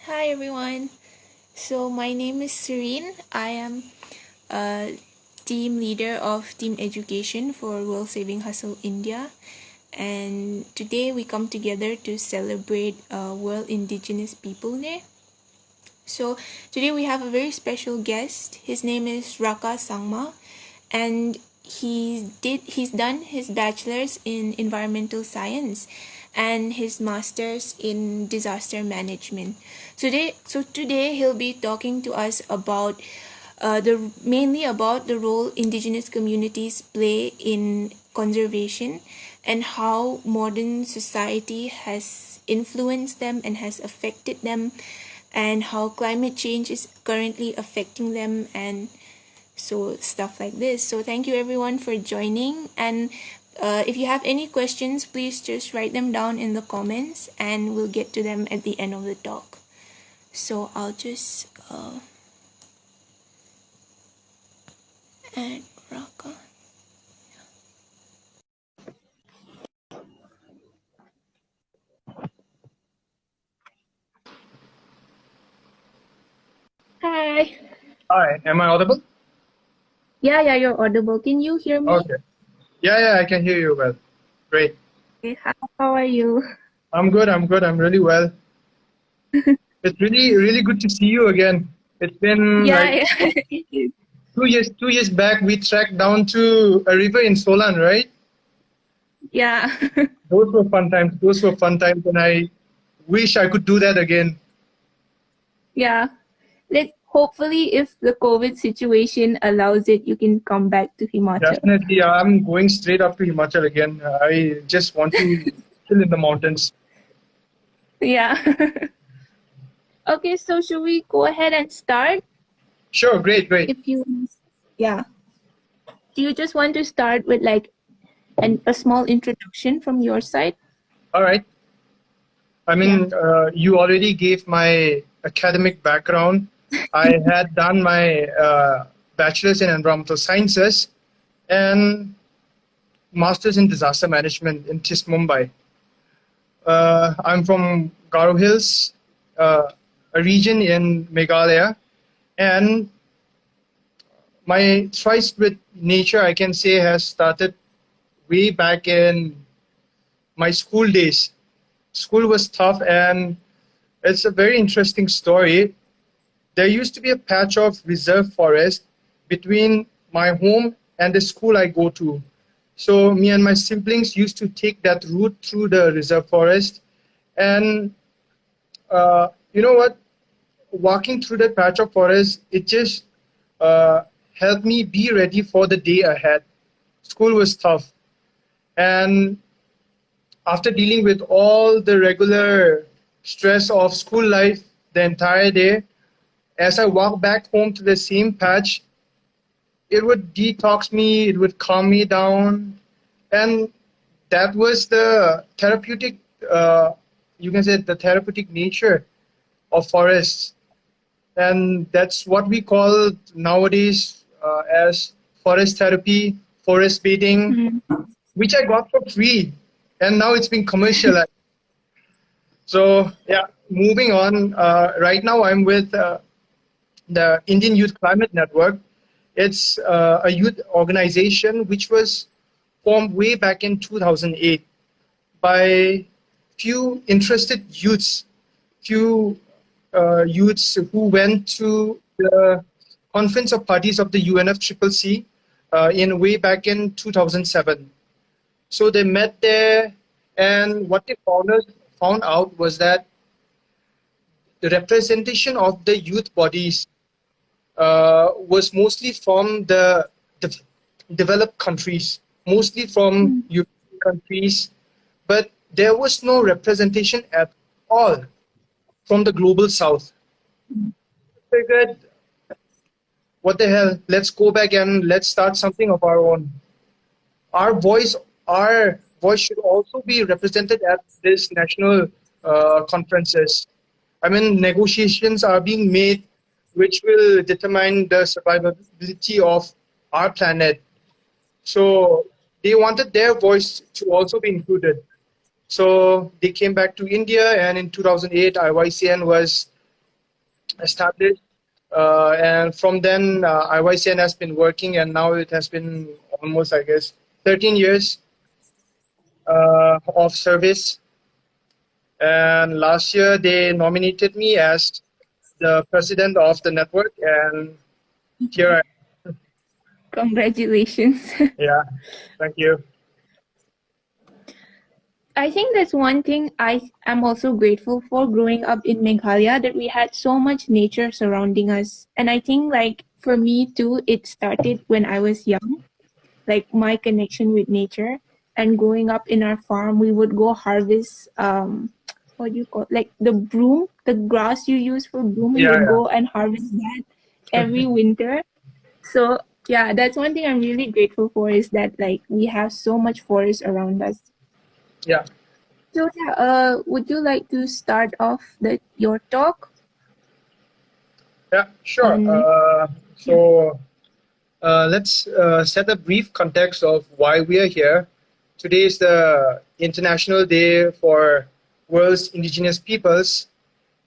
Hi everyone. So my name is Serene. I am a team leader of Team Education for World Saving Hustle India. And today we come together to celebrate World Indigenous People Day. So today we have a very special guest. His name is Raka Sangma, and he's done his bachelor's in environmental science and his master's in disaster management. Today he'll be talking to us about the mainly about the role indigenous communities play in conservation and how modern society has influenced them and has affected them, and how climate change is currently affecting them, and so stuff like this. So thank you everyone for joining, and if you have any questions, please just write them down in the comments and we'll get to them at the end of the talk. So I'll just add Raka. Hi. Hi, am I audible? Yeah, you're audible. Can you hear me? Okay. Yeah, I can hear you well. Great. Okay, how are you? I'm good. I'm really well. It's really good to see you again. It's been like Yeah. 2 years. 2 years back, we trekked down to a river in Solan, right? Yeah. Those were fun times. And I wish I could do that again. Yeah. Hopefully if the COVID situation allows it, you can come back to Himachal. Definitely, I'm going straight up to Himachal again. I just want to chill in the mountains. Yeah. Okay, so should we go ahead and start? Sure, great. Yeah. Do you just want to start with like a small introduction from your side? All right. I mean, you already gave my academic background. I had done my bachelor's in environmental sciences and master's in disaster management in TIS Mumbai. I'm from Garo Hills, a region in Meghalaya, and my tryst with nature, I can say, has started way back in my school days. School was tough, and it's a very interesting story. There used to be a patch of reserve forest between my home and the school I go to. So me and my siblings used to take that route through the reserve forest. And you know what? Walking through that patch of forest, it just uh, helped me be ready for the day ahead. School was tough. And after dealing with all the regular stress of school life the entire day, as I walk back home to the same patch, it would detox me, it would calm me down. And that was the therapeutic, you can say the therapeutic nature of forests. And that's what we call nowadays as forest therapy, forest bathing, Mm-hmm. which I got for free. And now it's been commercialized. So, yeah, moving on. Right now, I'm with the Indian Youth Climate Network. It's a youth organization which was formed way back in 2008 by few interested youths who went to the Conference of Parties of the UNFCCC in way back in 2007. So they met there, and what they found out was that the representation of the youth bodies was mostly from the developed countries, mostly from European countries, but there was no representation at all from the global south. Figured, what the hell? Let's go back and let's start something of our own. Our voice, our voice should also be represented at this national conferences. I mean, negotiations are being made which will determine the survivability of our planet. So they wanted their voice to also be included. So they came back to India, and in 2008, IYCN was established. And from then, IYCN has been working, and now it has been almost, I guess, 13 years of service. And last year, they nominated me as the president of the network, and here I am. Congratulations. Yeah, thank you. I think that's one thing I am also grateful for growing up in Meghalaya, that we had so much nature surrounding us. And I think, like, for me too, it started when I was young, like my connection with nature. And growing up in our farm, we would go harvest, what do you call, like the broom, the grass you use for broom, we Yeah, would yeah, go and harvest that every winter. So yeah, that's one thing I'm really grateful for, is that like we have so much forest around us. yeah, So yeah, would you like to start off your talk yeah. Sure. on? Yeah. So let's set a brief context of why we are here. Today is the International Day for World's Indigenous Peoples,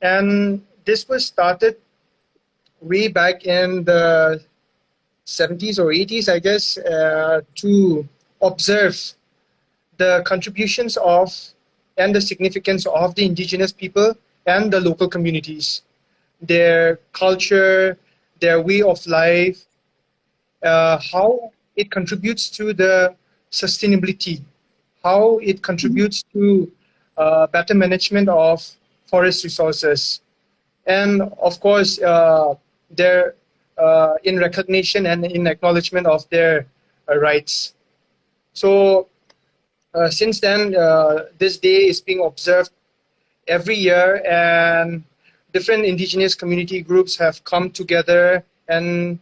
and this was started way back in the 70s or 80s, I guess, to observe the contributions of and the significance of the indigenous people and the local communities, their culture, their way of life, how it contributes to the sustainability, how it contributes to better management of forest resources, and of course, their in recognition and in acknowledgement of their rights. So since then, this day is being observed every year, and different indigenous community groups have come together. And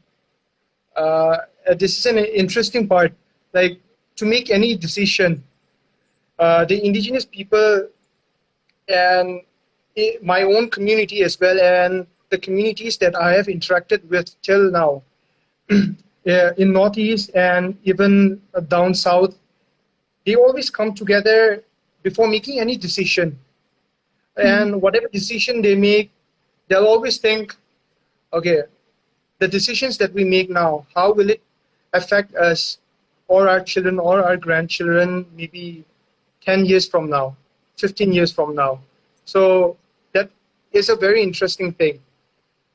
this is an interesting part. Like, to make any decision, the indigenous people and my own community as well, and the communities that I have interacted with till now, yeah, in Northeast and even down south, they always come together before making any decision. Mm. And whatever decision they make, they'll always think, okay, the decisions that we make now, how will it affect us or our children or our grandchildren, maybe 10 years from now, 15 years from now. So that is a very interesting thing.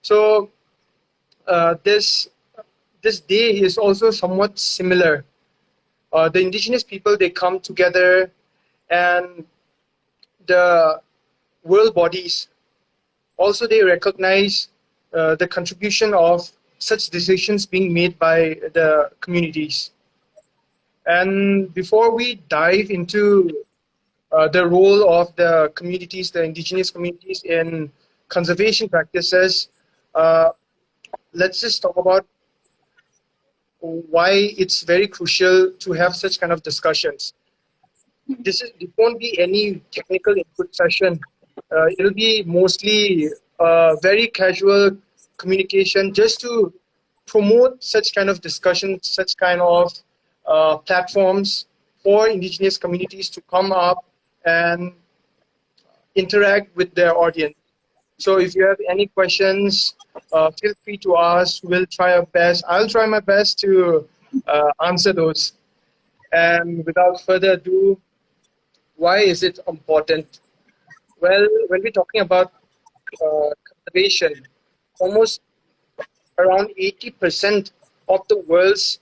So this day is also somewhat similar. The indigenous people, they come together, and the world bodies also, they recognize the contribution of such decisions being made by the communities. And before we dive into the role of the communities, the indigenous communities in conservation practices, uh, let's just talk about why it's very crucial to have such kind of discussions. This won't be any technical input session. It'll be mostly very casual communication, just to promote such kind of discussions, such kind of platforms for indigenous communities to come up and interact with their audience. So if you have any questions, feel free to ask. We'll try our best. I'll try my best to answer those. And without further ado, why is it important? Well, when we're talking about conservation, almost around 80% of the world's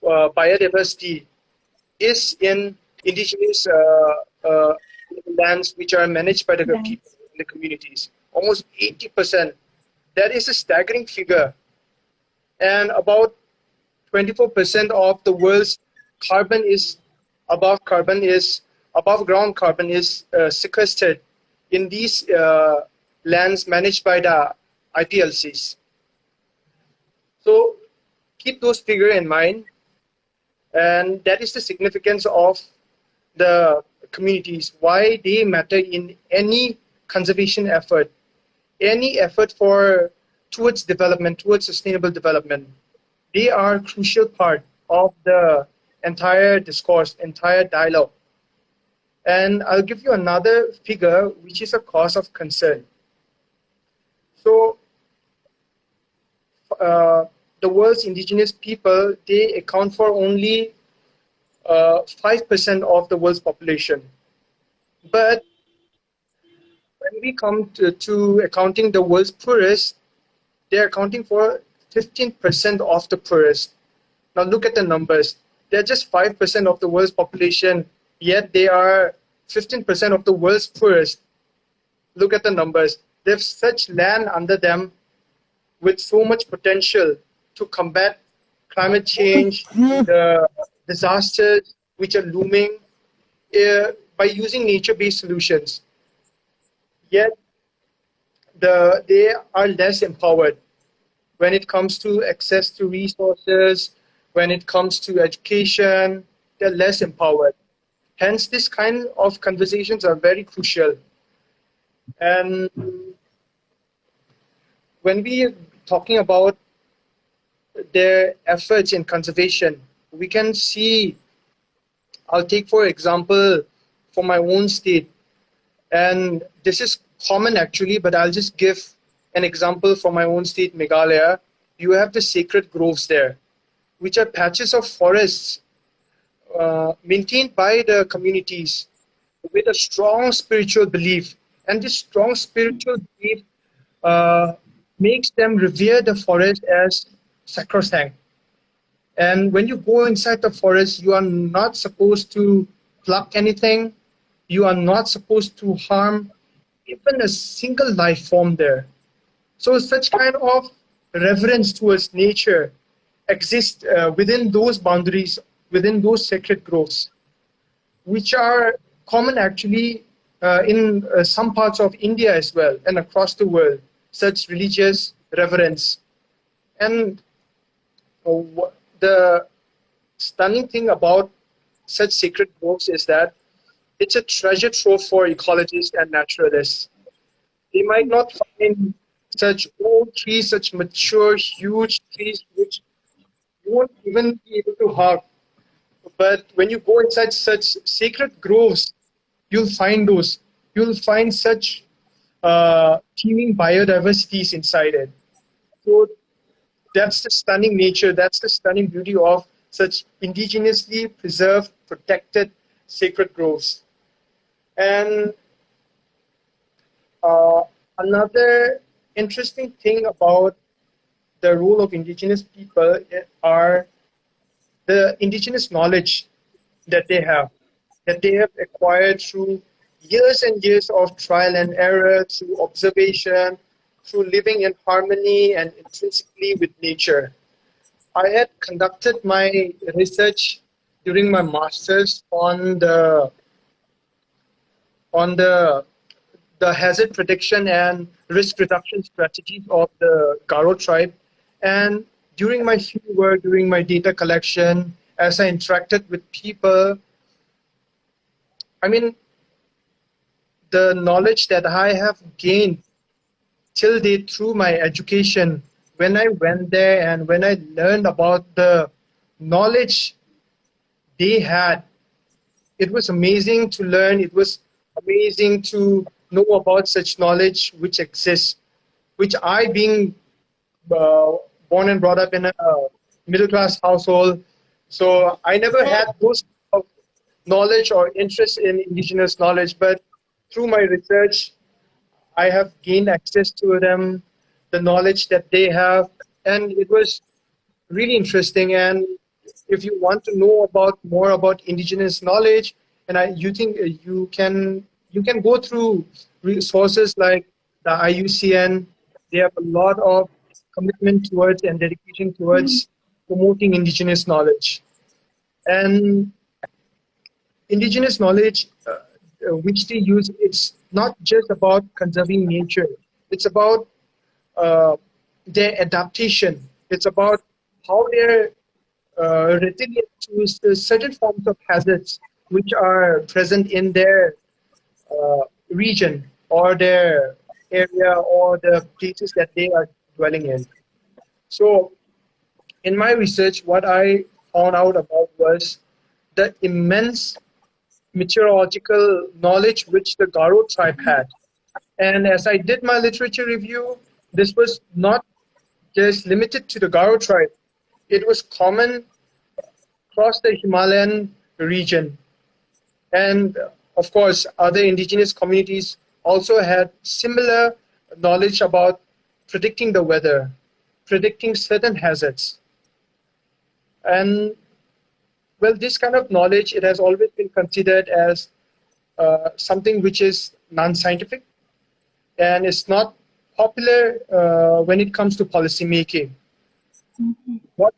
biodiversity is in indigenous lands which are managed by the people Nice. in the communities. Almost 80%. That is a staggering figure. And about 24% of the world's carbon is above ground carbon is sequestered in these lands managed by the IPLCs. So keep those figures in mind, and that is the significance of the communities, why they matter in any conservation effort, any effort for towards development, towards sustainable development. They are a crucial part of the entire discourse, entire dialogue. And I'll give you another figure, which is a cause of concern. So the world's indigenous people, they account for only 5% of the world's population. But when we come to accounting the world's poorest, they're accounting for 15% of the poorest. Now look at the numbers. They're just 5% of the world's population, yet they are 15% of the world's poorest. Look at the numbers. They have such land under them with so much potential to combat climate change, the disasters which are looming by using nature-based solutions. Yet they are less empowered when it comes to access to resources, when it comes to education, they're less empowered. Hence, this kind of conversations are very crucial. And when we are talking about their efforts in conservation, we can see, I'll take for example, for my own state, and this is common actually, but I'll just give an example for my own state, Meghalaya. You have the sacred groves there, which are patches of forests maintained by the communities with a strong spiritual belief. And this strong spiritual belief makes them revere the forest as sacrosanct. And when you go inside the forest, you are not supposed to pluck anything. You are not supposed to harm even a single life form there. So such kind of reverence towards nature exists within those boundaries, within those sacred groves, which are common actually in some parts of India as well and across the world, such religious reverence. And the stunning thing about such sacred groves is that it's a treasure trove for ecologists and naturalists. They might not find such old trees, such mature, huge trees, which you won't even be able to hug. But when you go inside such sacred groves, you'll find those. You'll find such teeming biodiversities inside it. So that's the stunning nature, that's the stunning beauty of such indigenously preserved, protected sacred groves. And another interesting thing about the role of indigenous people are the indigenous knowledge that they have acquired through years and years of trial and error, through observation, through living in harmony and intrinsically with nature. I had conducted my research during my master's on the hazard prediction and risk reduction strategies of the Garo tribe. And during my fieldwork, during my data collection, as I interacted with people, I mean, the knowledge that I have gained till date through my education, when I went there and when I learned about the knowledge they had, it was amazing to learn. It was amazing to know about such knowledge which exists, which I, being born and brought up in a middle-class household, so I never had those knowledge or interest in indigenous knowledge, but through my research, I have gained access to them, the knowledge that they have, and it was really interesting. And if you want to know about more about indigenous knowledge, and you think you can go through resources like the IUCN. They have a lot of commitment towards and dedication towards promoting indigenous knowledge. And indigenous knowledge which they use, it's not just about conserving nature. It's about their adaptation. It's about how they're resilient to certain forms of hazards which are present in their region or their area or the places that they are dwelling in. So in my research, what I found out about was the immense meteorological knowledge which the Garo tribe had. And as I did my literature review, this was not just limited to the Garo tribe. It was common across the Himalayan region. And of course, other indigenous communities also had similar knowledge about predicting the weather, predicting certain hazards. And well, this kind of knowledge, it has always been considered as something which is non-scientific, and it's not popular when it comes to policy making. What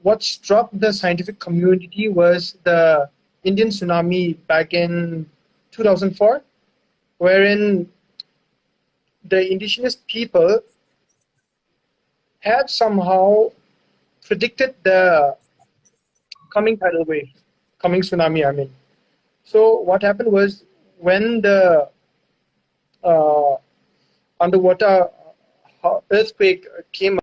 what struck the scientific community was the Indian tsunami back in 2004, wherein the indigenous people had somehow predicted the coming tidal wave, coming tsunami, I mean. So what happened was when the uh, underwater earthquake came,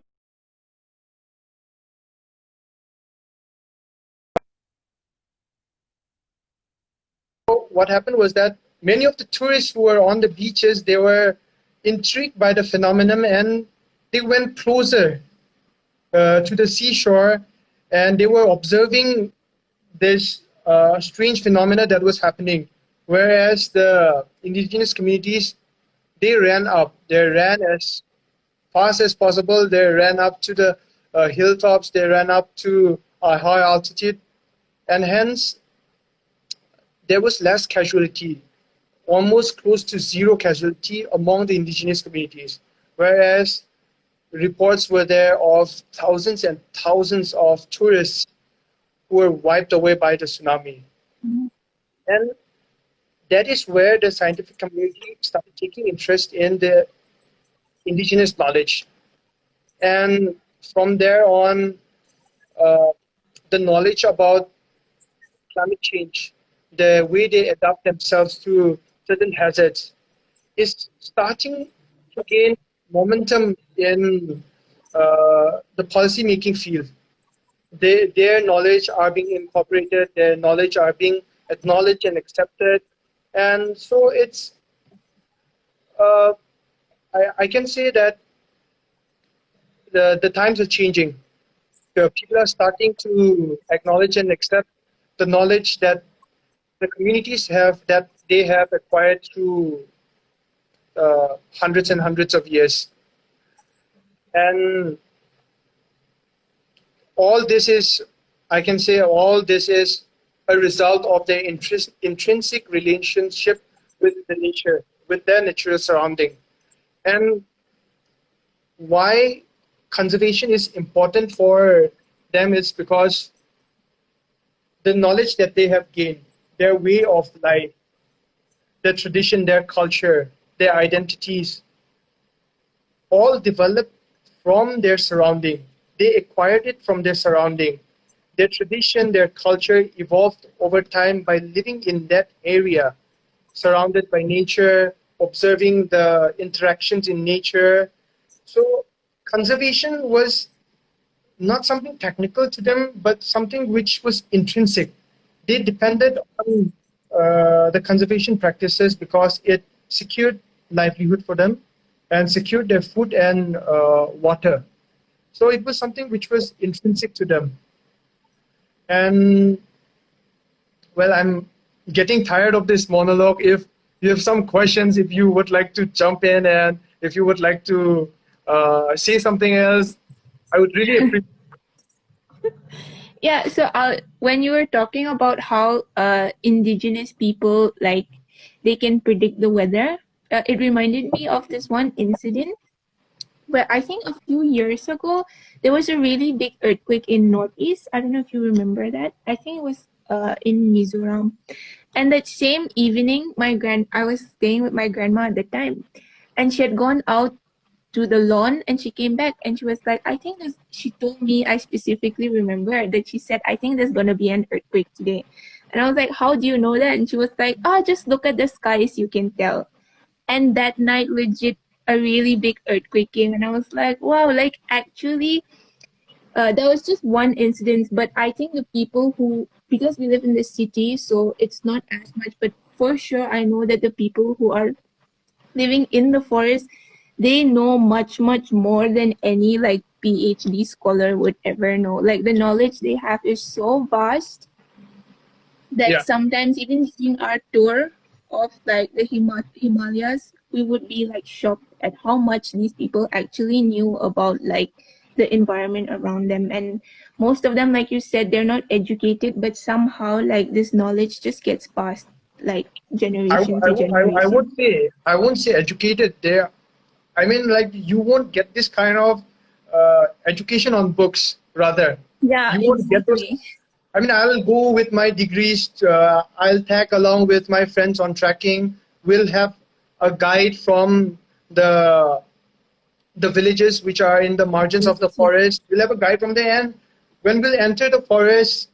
what happened was that many of the tourists who were on the beaches, they were intrigued by the phenomenon, and they went closer to the seashore, and they were observing this strange phenomena that was happening. Whereas the indigenous communities, they ran up. They ran as fast as possible. They ran up to the hilltops. They ran up to a high altitude, and hence there was less casualty, almost close to zero casualty among the indigenous communities. Whereas reports were there of thousands and thousands of tourists who were wiped away by the tsunami. And that is where the scientific community started taking interest in the indigenous knowledge. And from there on, uh, the knowledge about climate change, the way they adapt themselves to certain hazards, is starting to gain momentum in the policy making field. Their knowledge are being incorporated, their knowledge are being acknowledged and accepted. And so uh, I can say that the times are changing. The people are starting to acknowledge and accept the knowledge that the communities have, that they have acquired through hundreds and hundreds of years. And all this is, I can say, all this is a result of their intrinsic relationship with the nature, with their natural surrounding. And why conservation is important for them is because the knowledge that they have gained, their way of life, their tradition, their culture, their identities, all developed from their surrounding. They acquired it from their surrounding. Their tradition, their culture evolved over time by living in that area, surrounded by nature, observing the interactions in nature. So conservation was not something technical to them, but something which was intrinsic. They depended on the conservation practices because it secured livelihood for them and secured their food and water. So it was something which was intrinsic to them. And well, I'm getting tired of this monologue. If you have some questions, if you would like to jump in, and if you would like to say something else, I would really appreciate. Yeah, so when you were talking about how indigenous people, like, they can predict the weather, it reminded me of this one incident where I think a few years ago there was a really big earthquake in Northeast. I don't know if you remember that. I think it was in Mizoram. And that same evening, I was staying with my grandma at the time, and she had gone out to the lawn, and she came back and she was like, I think there's, she told me, I specifically remember that she said, I think there's going to be an earthquake today. And I was like, how do you know that? And she was like, oh, just look at the skies, you can tell. And that night, legit, a really big earthquake came. And I was like, wow, like actually, that was just one incident. But I think the people who, because we live in the city, so it's not as much, but for sure, I know that the people who are living in the forest, they know much more than any like PhD scholar would ever know. Like the knowledge they have is so vast that Yeah. sometimes even seeing our tour of like the Himalayas, we would be like shocked at how much these people actually knew about like the environment around them. And most of them, like you said, they're not educated, but somehow like this knowledge just gets passed like generation to I generation. would say, I won't say educated there. I mean, like, you won't get this kind of education on books, rather. Yeah, You won't get those. exactly. I mean, I'll go with my degrees. I'll tag along with my friends on trekking. We'll have a guide from the the villages which are in the margins of the forest. We'll have a guide from there, and when we'll enter the forest,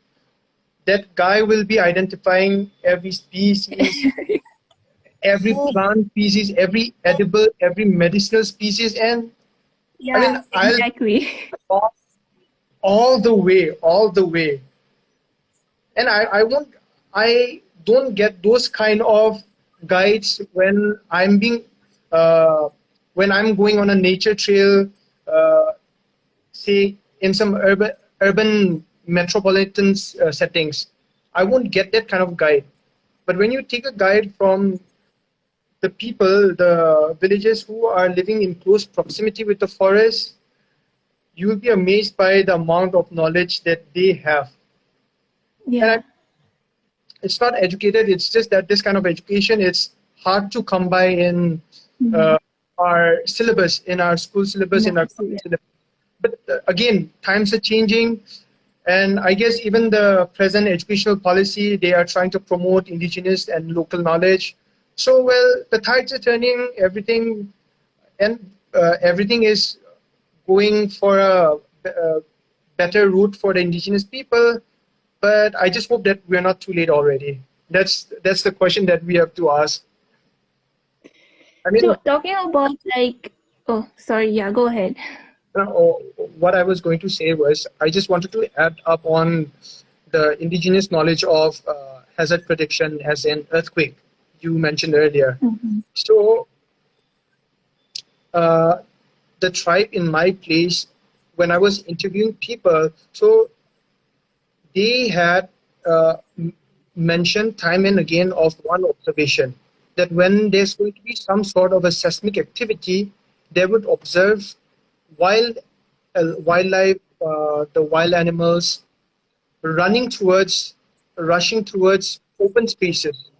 that guy will be identifying every species, every plant species, every edible, every medicinal species, and I mean, Yeah, I'll exactly. talk all the way, and I won't, I don't get those kind of guides when I'm being, uh, when I'm going on a nature trail, uh, say in some urban metropolitan settings. I won't get that kind of guide. But when you take a guide from the people, the villagers who are living in close proximity with the forest, you will be amazed by the amount of knowledge that they have. And Yeah. it's not educated, it's just that this kind of education, it's hard to come by in Mm-hmm. uh, our syllabus, in our school syllabus, in our Enough. college syllabus. But again, times are changing, and I guess even the present educational policy, they are trying to promote indigenous and local knowledge. So, well, the tides are turning, everything, and everything is going for a better route for the indigenous people. But I just hope that we're not too late already. That's the question that we have to ask. I So mean, talking about like, oh, sorry, yeah, go ahead. uh, what I was going to say was I just wanted to add up on the indigenous knowledge of hazard prediction as an earthquake you mentioned earlier. Mm-hmm. So uh, the tribe in my place, when I was interviewing people, so they had mentioned time and again of one observation, that when there's going to be some sort of a seismic activity, they would observe wild wildlife, the wild animals running towards, rushing towards open spaces,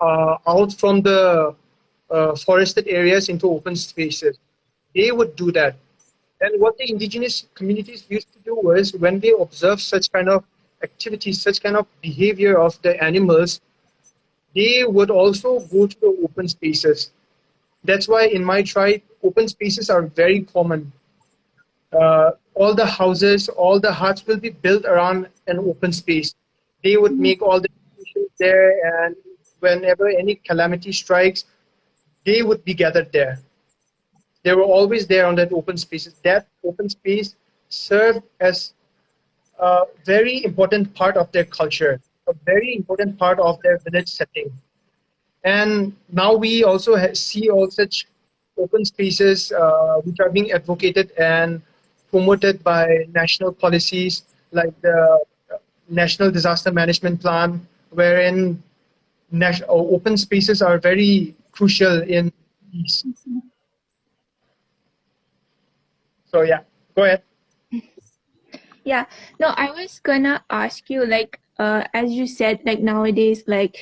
out from the forested areas into open spaces. They would do that. And what the indigenous communities used to do was, when they observe such kind of activities, such kind of behavior of the animals, they would also go to the open spaces. That's why in my tribe, open spaces are very common. All the houses, all the huts will be built around an open space. They would make all the decisions there, and whenever any calamity strikes, they would be gathered there. They were always there on that open spaces. That open space served as a very important part of their culture, a very important part of their village setting. And now we also see all such open spaces which are being advocated and promoted by national policies like the National Disaster Management Plan, wherein open spaces are very crucial in peace. So yeah, go ahead. Yeah. No, I was gonna ask you like as you said, like nowadays like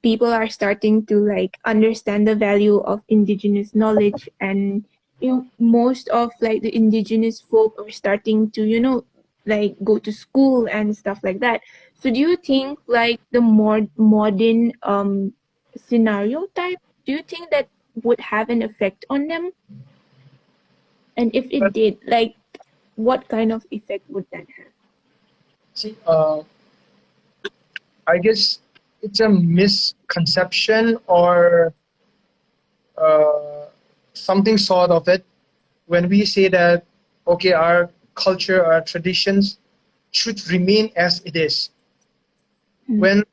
people are starting to like understand the value of indigenous knowledge, and you know most of like the indigenous folk are starting to, you know, like go to school and stuff like that. So do you think like the more modern scenario type, do you think that would have an effect on them? And if it But did, like what kind of effect would that have? see, I guess it's a misconception or uh, something sort of it when we say that, okay, our culture, our traditions should remain as it is. Mm. When,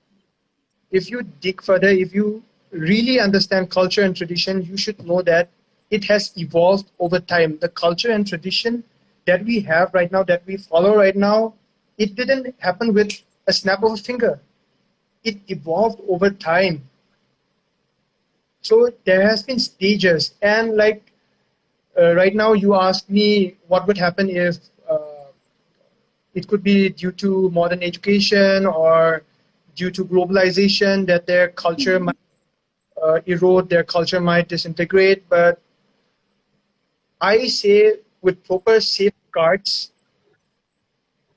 if you dig further, if you really understand culture and tradition, you should know that it has evolved over time. The culture and tradition that we have right now, that we follow right now, it didn't happen with a snap of a finger. It evolved over time. So there has been stages, and like right now you asked me what would happen if it could be due to modern education or due to globalization that their culture might erode, their culture might disintegrate. But I say with proper safeguards,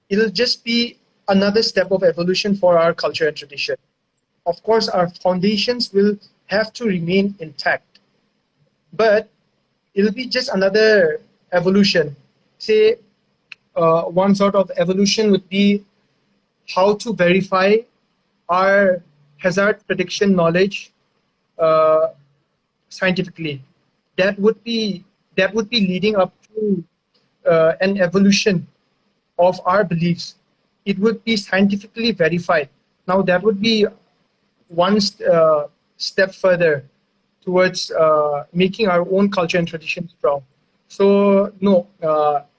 it'll just be another step of evolution for our culture and tradition. Of course, our foundations will have to remain intact, but it'll be just another evolution. Say, one sort of evolution would be how to verify our hazard prediction knowledge uh, scientifically. That would be leading up to an evolution of our beliefs. It would be scientifically verified. Now that would be one step further towards making our own culture and tradition strong. So no,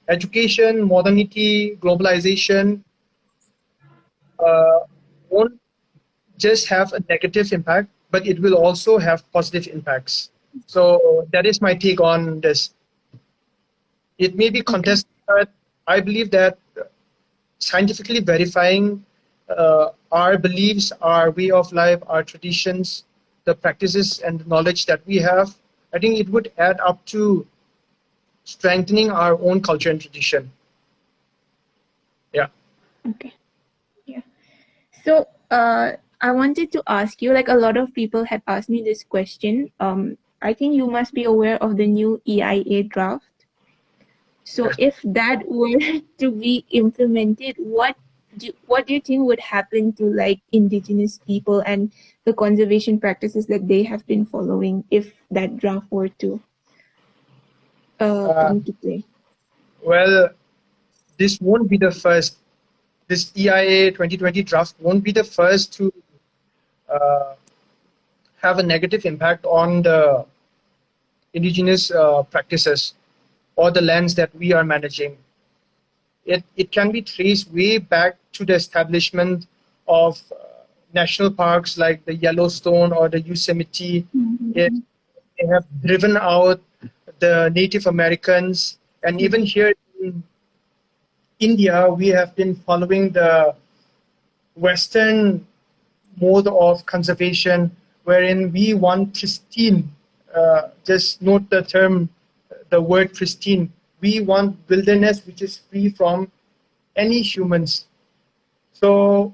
education, modernity, globalization uh, won't just have a negative impact, but it will also have positive impacts. So that is my take on this. It may be Okay. contested, but I believe that scientifically verifying our beliefs, our way of life, our traditions, the practices and the knowledge that we have, I think it would add up to strengthening our own culture and tradition. Yeah. Okay. Yeah. So, I wanted to ask you, like a lot of people had asked me this question. I think you must be aware of the new EIA draft. So, Yes. if that were to be implemented, what do you think would happen to like indigenous people and the conservation practices that they have been following if that draft were to Uh, come to play? well, this won't be the first. This EIA 2020 draft won't be the first to uh, have a negative impact on the indigenous practices or the lands that we are managing. It can be traced way back to the establishment of national parks like the Yellowstone or the Yosemite. It, Mm-hmm. they have driven out the Native Americans, and even here in India, we have been following the Western mode of conservation, wherein we want pristine. Just note the term, the word pristine. We want wilderness which is free from any humans. So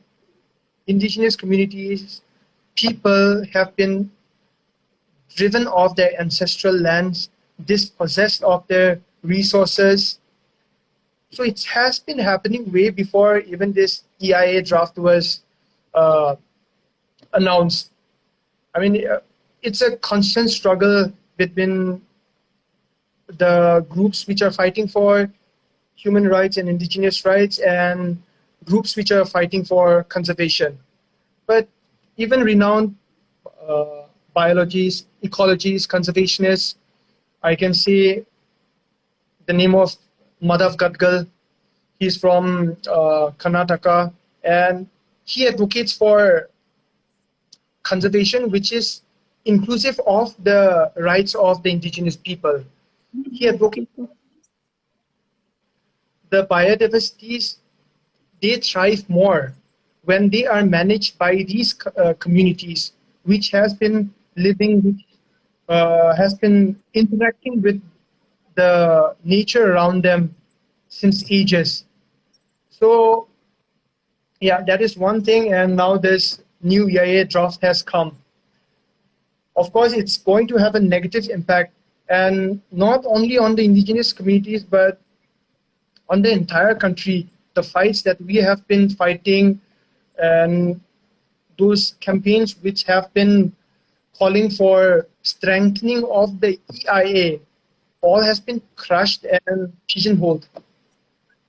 indigenous communities, people have been driven off their ancestral lands, dispossessed of their resources. So it has been happening way before even this EIA draft was uh, announced. I mean, it's a constant struggle between the groups which are fighting for human rights and indigenous rights and groups which are fighting for conservation. But even renowned uh, biologists, ecologists, conservationists, I can say the name of Madhav Gadgal. He's from Karnataka, and he advocates for conservation, which is inclusive of the rights of the indigenous people. He advocates People. the biodiversities, they thrive more when they are managed by these communities, which has been living, which has been interacting with the nature around them since ages. So yeah, that is one thing. And now this new EIA draft has come. Of course, it's going to have a negative impact, and not only on the indigenous communities, but on the entire country. The fights that we have been fighting, and those campaigns which have been calling for strengthening of the EIA, all has been crushed and pigeonholed.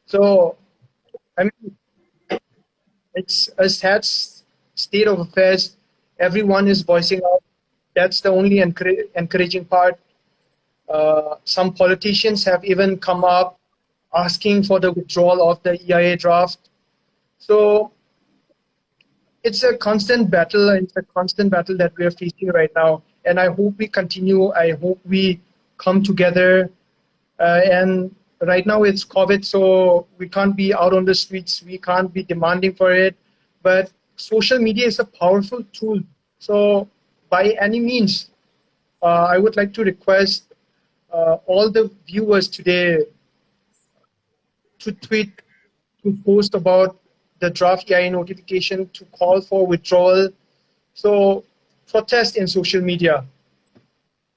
So, I mean, it's a sad state of affairs. Everyone is voicing out. That's the only encouraging part. Some politicians have even come up asking for the withdrawal of the EIA draft. So it's a constant battle, and it's a constant battle that we are facing right now. And I hope we continue. I hope we come together. And right now it's COVID, so we can't be out on the streets. We can't be demanding for it. But social media is a powerful tool. So by any means, I would like to request all the viewers today to tweet, to post about the draft EIA notification, to call for withdrawal. So protest in social media.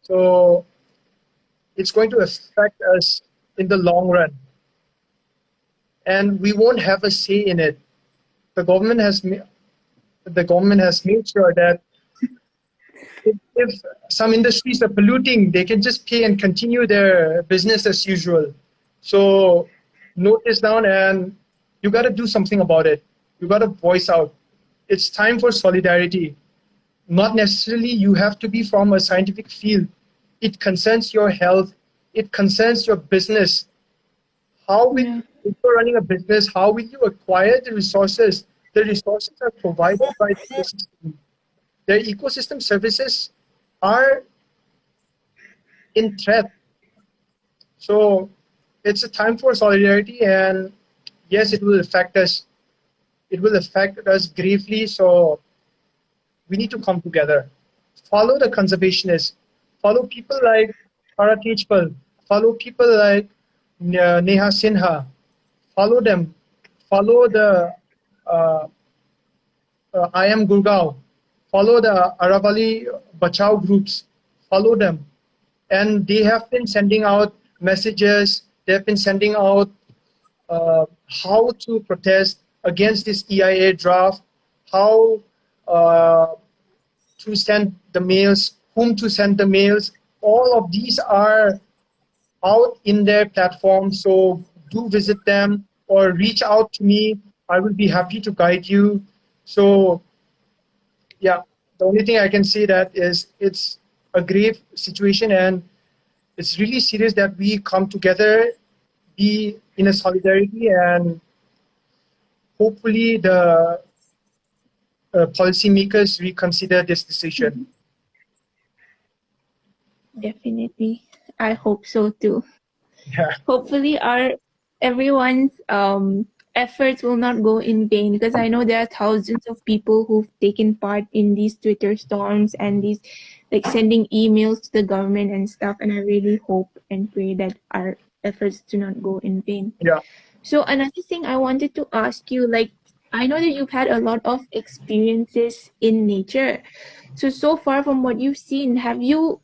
So it's going to affect us in the long run. And we won't have a say in it. The government has made sure that if some industries are polluting, they can just pay and continue their business as usual. So note this down, and you got to do something about it. You got to voice out. It's time for solidarity. Not necessarily you have to be from a scientific field. It concerns your health. It concerns your business. How will you, if you're running a business, how will you acquire the resources? The resources are provided by the ecosystem. Their ecosystem services are in threat. So it's a time for solidarity, and yes, it will affect us. It will affect us gravely. So we need to come together. Follow the conservationists. Follow people like Farah Tejpal. Follow people like Neha Sinha. Follow them. Follow the I Am Gurgaon. Follow the Aravali Bachao groups. Follow them. And they have been sending out messages. They have been sending out how to protest against this EIA draft, how to send the mails, whom to send the mails. All of these are out in their platform, so do visit them or reach out to me. I will be happy to guide you. So yeah, the only thing I can say that is it's a grave situation, and it's really serious that we come together, be in a solidarity, and hopefully the policymakers reconsider this decision. Definitely. I hope so too. Yeah. Hopefully everyone's efforts will not go in vain, because I know there are thousands of people who've taken part in these Twitter storms and these like sending emails to the government and stuff, and I really hope and pray that our efforts do not go in vain. Yeah. So another thing I wanted to ask you, like, I know that you've had a lot of experiences in nature. So far from what you've seen, have you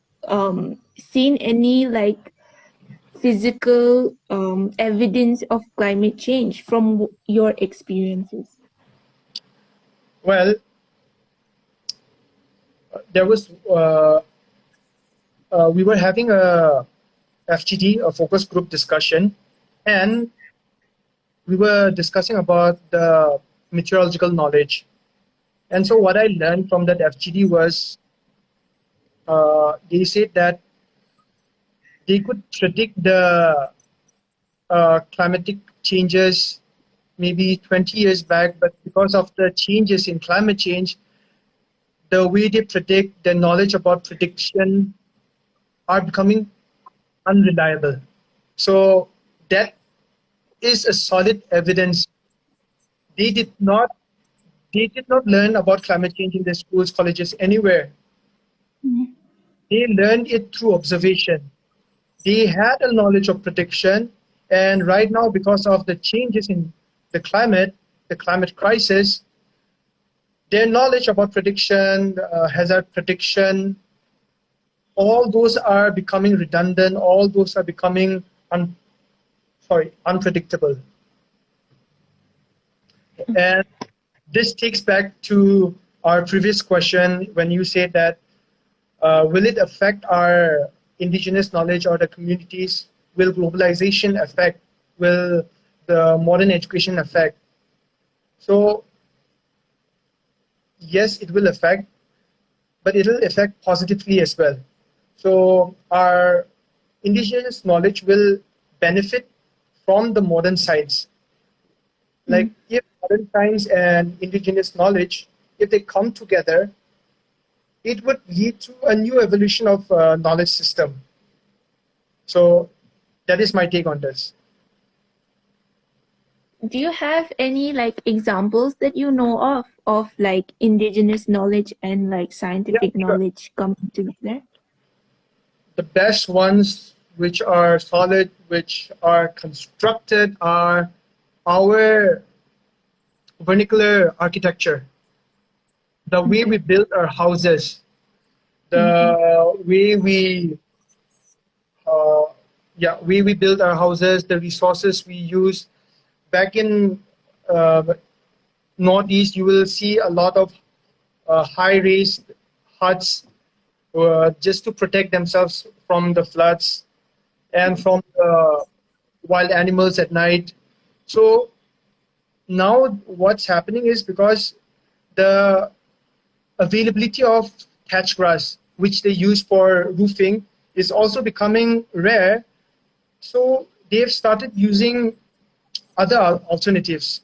seen any like physical evidence of climate change from your experiences? Well, there was we were having a FGD, a focus group discussion, and we were discussing about the meteorological knowledge. And so what I learned from that FGD was they said that they could predict the climatic changes maybe 20 years back, but because of the changes in climate change, the way they predict, the knowledge about prediction are becoming unreliable. So that is a solid evidence. They did not learn about climate change in their schools, colleges, anywhere. Mm-hmm. They learned it through observation. They had a knowledge of prediction, and right now, because of the changes in the climate crisis, their knowledge about prediction, hazard prediction, all those are becoming redundant. All those are becoming unpredictable. And this takes back to our previous question when you said that will it affect our indigenous knowledge or the communities? Will globalization affect? Will the modern education affect? So yes, it will affect. but it'll affect positively as well. So our indigenous knowledge will benefit from the modern science. Like if modern science and indigenous knowledge, if they come together, it would lead to a new evolution of knowledge system. So that is my take on this. Do you have any like examples that you know of like indigenous knowledge and like Yeah, scientific sure. knowledge coming together? The best ones which are solid, which are constructed, are our vernacular architecture. The way we build our houses, the way we build our houses, the resources we use. Back in Northeast, you will see a lot of high-raised huts just to protect themselves from the floods and from the wild animals at night. So now what's happening is, because the availability of thatch grass, which they use for roofing, is also becoming rare. So they've started using other alternatives,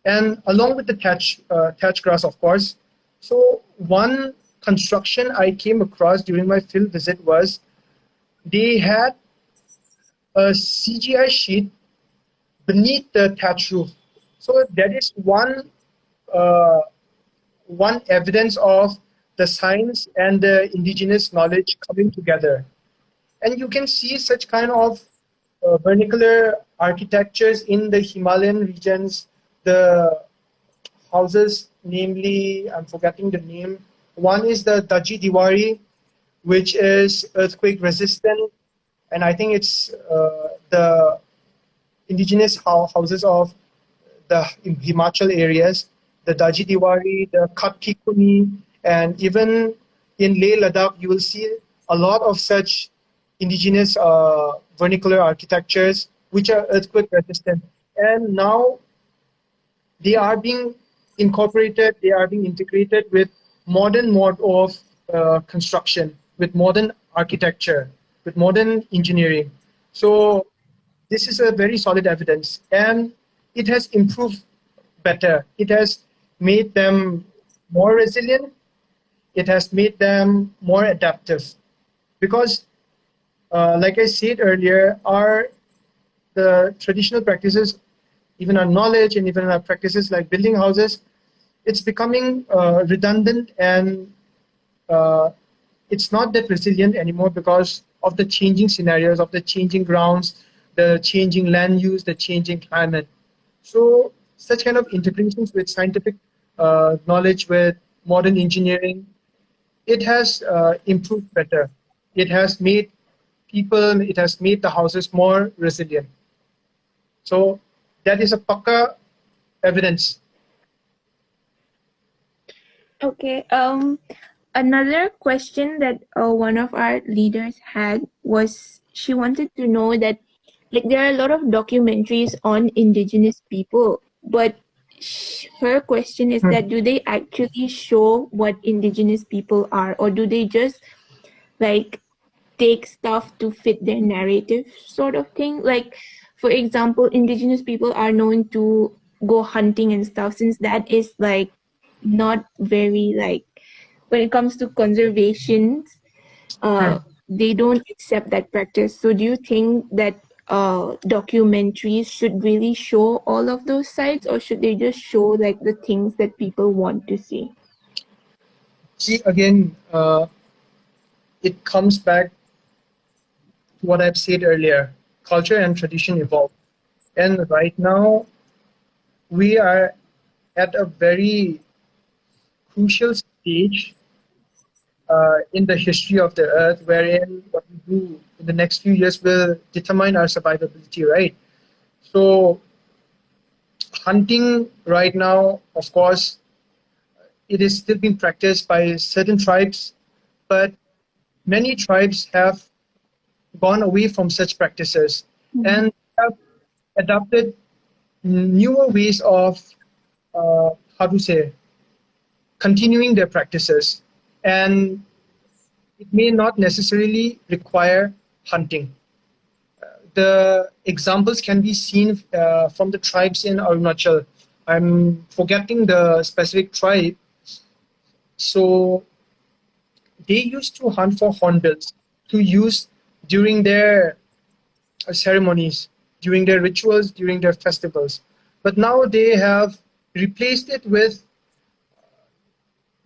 and along with the thatch grass, of course. So one construction I came across during my field visit was they had a CGI sheet beneath the thatch roof. So that is uh, one evidence of the science and the indigenous knowledge coming together. And you can see such kind of vernacular architectures in the Himalayan regions. The houses, namely, I'm forgetting the name. One is the Daji Diwari, which is earthquake resistant, and I think it's the indigenous houses of the Himachal areas, the Daji Diwari, the Khat Kuni, and even in Leh Ladakh, you will see a lot of such indigenous vernacular architectures which are earthquake resistant. And now they are being incorporated, they are being integrated with modern mode of construction, with modern architecture, with modern engineering. So this is a very solid evidence, and it has improved better. It has made them more resilient. It has made them more adaptive, because like I said earlier, the traditional practices, even our knowledge and even our practices like building houses, it's becoming redundant, and it's not that resilient anymore because of the changing scenarios, of the changing grounds, the changing land use, the changing climate. So such kind of integrations with scientific knowledge, with modern engineering, it has improved better. It has made it has made the houses more resilient. So that is a pakka evidence. Okay. Another question that one of our leaders had was she wanted to know that like there are a lot of documentaries on indigenous people, but her question is that do they actually show what indigenous people are, or do they just like take stuff to fit their narrative sort of thing? Like, for example, indigenous people are known to go hunting and stuff, since that is like not very like when it comes to conservation, they don't accept that practice. So do you think that documentaries should really show all of those sides, or should they just show like the things that people want to see? See, again, it comes back to what I've said earlier. Culture and tradition evolve. And right now, we are at a very crucial stage in the history of the earth, wherein what we do in the next few years will determine our survivability, right? So hunting right now, of course, it is still being practiced by certain tribes, but many tribes have gone away from such practices and have adopted newer ways of, how to say, continuing their practices. and it may not necessarily require hunting. The examples can be seen from the tribes in Arunachal. I'm forgetting the specific tribe. So they used to hunt for hornbills to use during their ceremonies, during their rituals, during their festivals. But now they have replaced it with,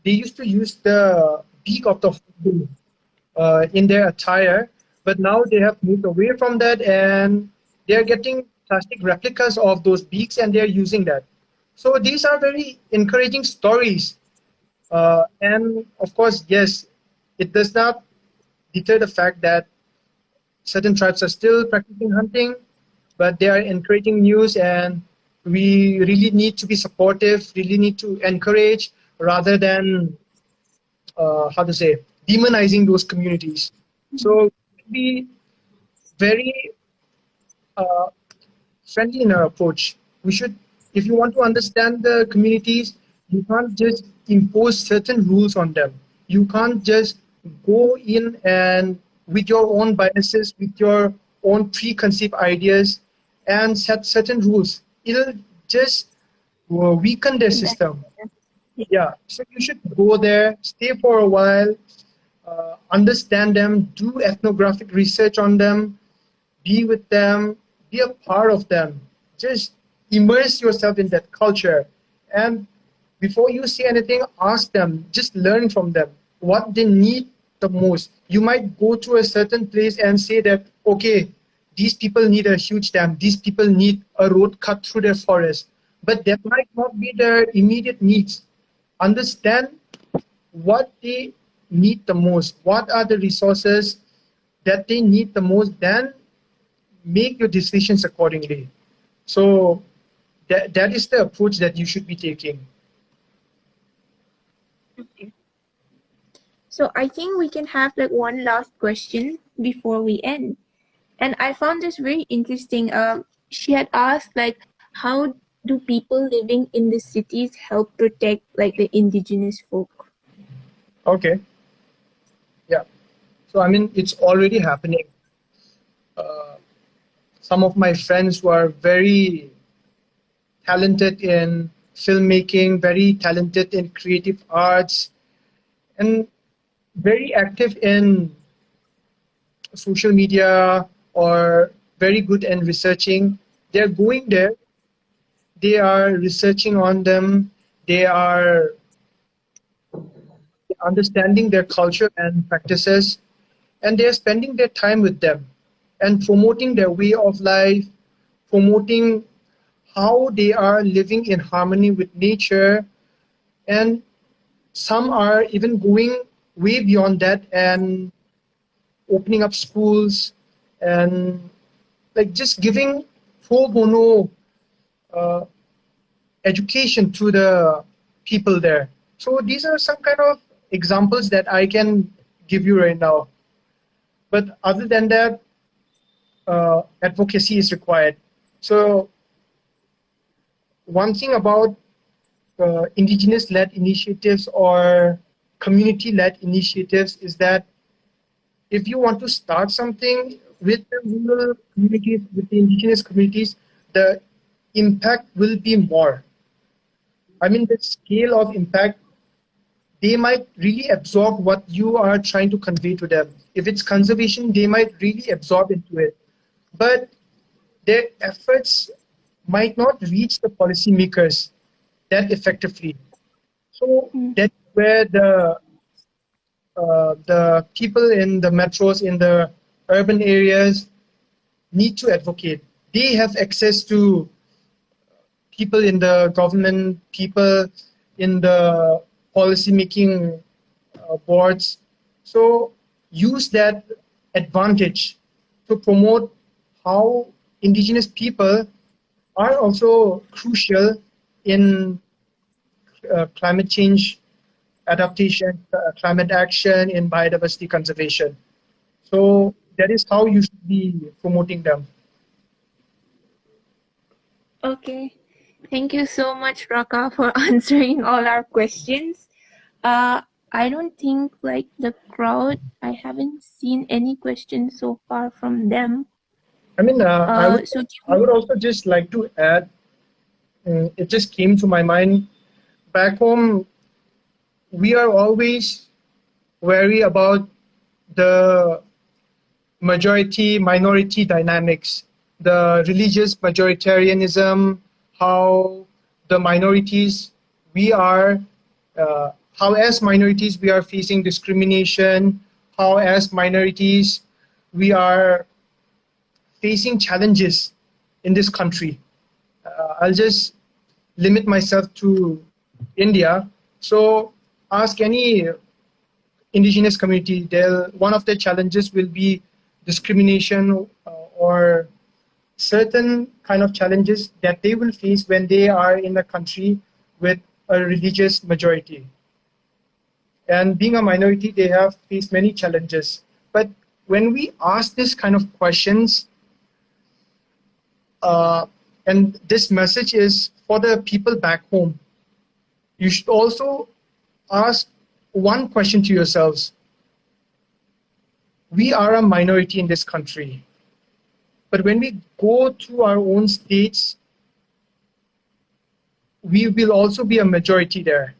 they used to use the beak of the hornbill in their attire, but now they have moved away from that and they're getting plastic replicas of those beaks and they're using that. So these are very encouraging stories. And of course, yes, it does not deter the fact that certain tribes are still practicing hunting, but they are encouraging news, and we really need to be supportive, really need to encourage rather than, how to say, demonizing those communities. So be very uh, friendly in our approach. We should, if you want to understand the communities, you can't just impose certain rules on them. You can't just go in and with your own biases, with your own preconceived ideas, and set certain rules. It'll just weaken their system. Yeah, so you should go there, stay for a while, understand them, do ethnographic research on them, be with them, be a part of them. Just immerse yourself in that culture. And before you say anything, ask them, just learn from them what they need the most. You might go to a certain place and say that, okay, these people need a huge dam, these people need a road cut through their forest, but that might not be their immediate needs. Understand what they need the most, what are the resources that they need the most, then make your decisions accordingly. So that is the approach that you should be taking. Okay. So I think we can have like one last question before we end. And I found this very interesting. She had asked like, how do people living in the cities help protect like the indigenous folk? Okay. Yeah. So I mean, it's already happening. Uh, some of my friends who are very talented in filmmaking, very talented in creative arts, and very active in social media or very good in researching. They're going there, they are researching on them, they are understanding their culture and practices, and they're spending their time with them and promoting their way of life, promoting how they are living in harmony with nature. And some are even going way beyond that and opening up schools and like just giving pro bono uh, education to the people there. So these are some kind of examples that I can give you right now. But other than that, advocacy is required. So one thing about indigenous-led initiatives or community-led initiatives is that if you want to start something with the rural communities, with the indigenous communities, the impact will be more. I mean, the scale of impact, they might really absorb what you are trying to convey to them. If it's conservation, they might really absorb into it. But their efforts might not reach the policymakers that effectively. So that's where the people in the metros, in the urban areas, need to advocate. They have access to people in the government, people in the policy making boards. So use that advantage to promote how indigenous people are also crucial in climate change adaptation, climate action, in biodiversity conservation. So that is how you should be promoting them. Okay. Thank you so much, Raka, for answering all our questions. I don't think like the crowd, I haven't seen any questions so far from them. I mean, So I would also just like to add, it just came to my mind. Back home, we are always wary about the majority minority dynamics, the religious majoritarianism, how the minorities we are, how as minorities we are facing discrimination, how as minorities we are facing challenges in this country. I'll just limit myself to India. So ask any indigenous community, one of the challenges will be discrimination or certain kind of challenges that they will face when they are in a country with a religious majority. And being a minority, they have faced many challenges. But when we ask this kind of questions, and this message is for the people back home, you should also ask one question to yourselves. We are a minority in this country, but when we go to our own states, we will also be a majority there.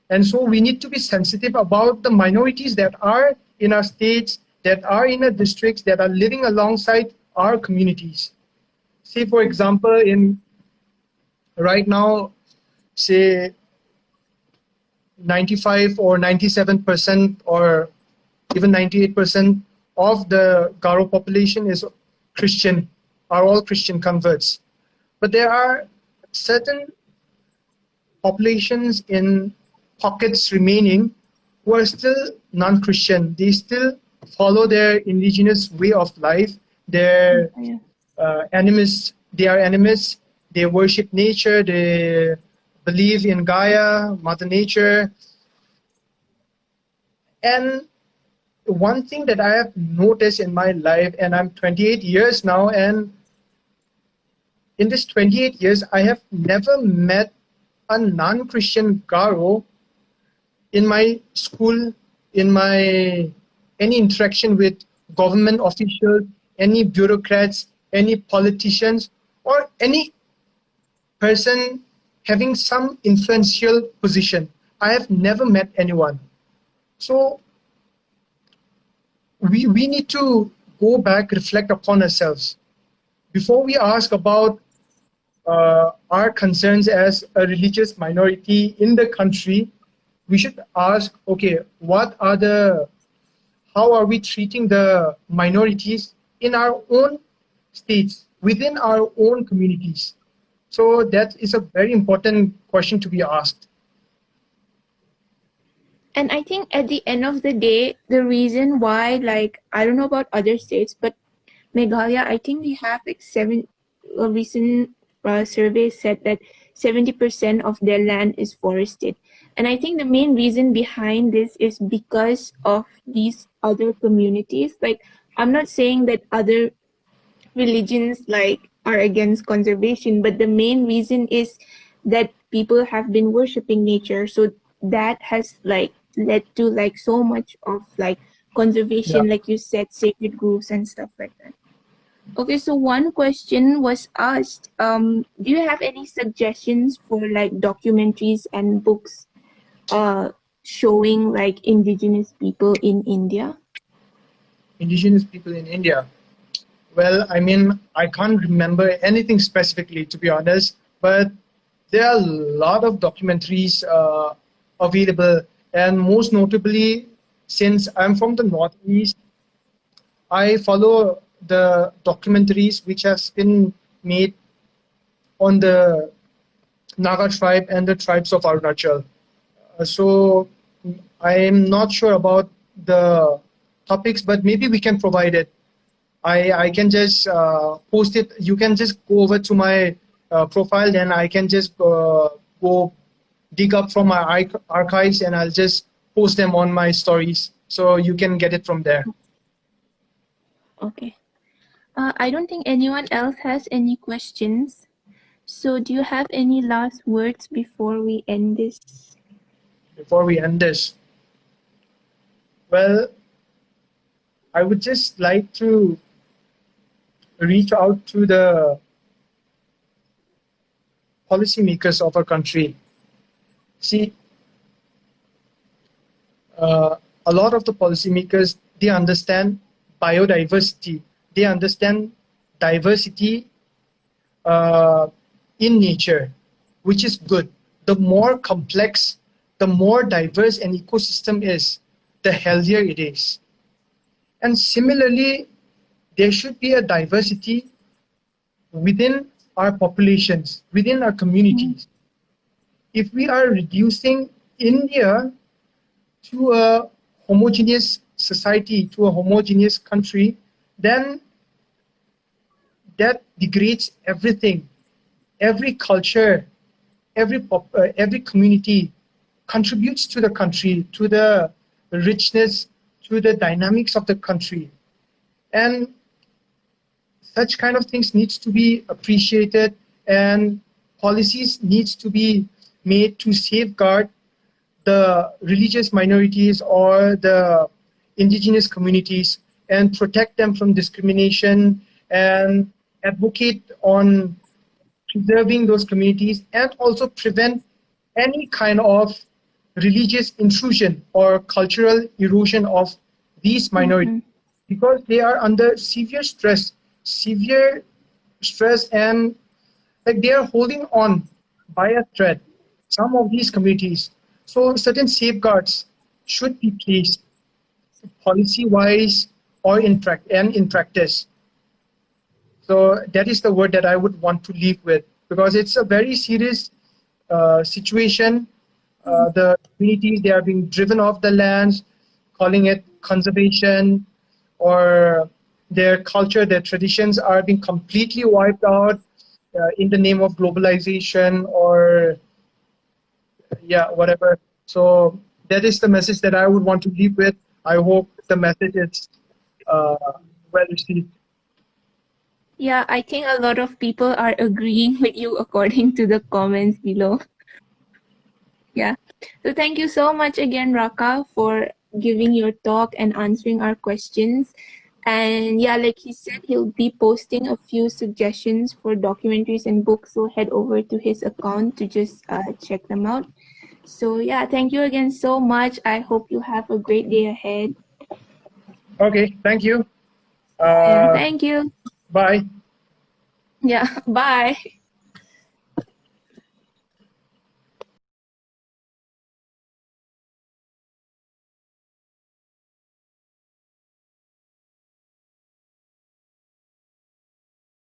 And so we need to be sensitive about the minorities that are in our states, that are in our districts, that are living alongside our communities. Say, for example, in right now, say 95 or 97% or even 98% of the Garo population is Christian, are all Christian converts. But there are certain populations in pockets remaining who are still non-Christian. They still follow their indigenous way of life. They're animists. They are animists. They worship nature. They believe in Gaia, Mother Nature. And one thing that I have noticed in my life, and I'm 28 years now, and in this 28 years, I have never met a non-Christian Garo in my school, in my any interaction with government officials, any bureaucrats, any politicians, or any person having some influential position. I have never met anyone. So we need to go back, reflect upon ourselves. Before we ask about our concerns as a religious minority in the country, we should ask, okay, how are we treating the minorities in our own states, within our own communities? So that is a very important question to be asked. And I think at the end of the day, the reason why, like, I don't know about other states, but Meghalaya, I think we have like a recent survey said that 70% of their land is forested. And I think the main reason behind this is because of these other communities. Like, I'm not saying that other religions like are against conservation, but the main reason is that people have been worshiping nature. So that has like led to like so much of like conservation, like you said, sacred groves and stuff like that. Okay, so one question was asked, do you have any suggestions for like documentaries and books showing like indigenous people in India? Indigenous people in India. Well, I mean, I can't remember anything specifically, to be honest, but there are a lot of documentaries available. And most notably, since I'm from the Northeast, I follow the documentaries which has been made on the Naga tribe and the tribes of Arunachal. So I'm not sure about the topics, but maybe we can provide it. I can just post it. You can just go over to my profile, then I can just go dig up from my archives and I'll just post them on my stories. So you can get it from there. Okay. I don't think anyone else has any questions. So do you have any last words before we end this? Before we end this, Well, I would just like to reach out to the policymakers of our country. See, a lot of the policymakers, they understand biodiversity. They understand diversity in nature, which is good. The more complex, the more diverse an ecosystem is, the healthier it is. And similarly, there should be a diversity within our populations, within our communities. If we are reducing India to a homogeneous society, to a homogeneous country, then that degrades everything. Every culture, every community contributes to the country, to the richness, to the dynamics of the country. And such kind of things needs to be appreciated, and policies needs to be made to safeguard the religious minorities or the indigenous communities and protect them from discrimination and advocate on preserving those communities and also prevent any kind of religious intrusion or cultural erosion of these minorities because they are under severe stress and like they are holding on by a thread, some of these communities. So certain safeguards should be placed policy-wise or in practice. So that is the word that I would want to leave with because it's a very serious situation. The communities, they are being driven off the lands, calling it conservation, or their culture, their traditions are being completely wiped out in the name of globalization or yeah, whatever. So that is the message that I would want to leave with. I hope the message is well received. Yeah, I think a lot of people are agreeing with you according to the comments below. Yeah. So thank you so much again, Raka, for giving your talk and answering our questions. And yeah, like he said, he'll be posting a few suggestions for documentaries and books. So head over to his account to just check them out. So yeah, thank you again so much. I hope you have a great day ahead. Okay, thank you. Yeah, thank you. Bye. Yeah, bye.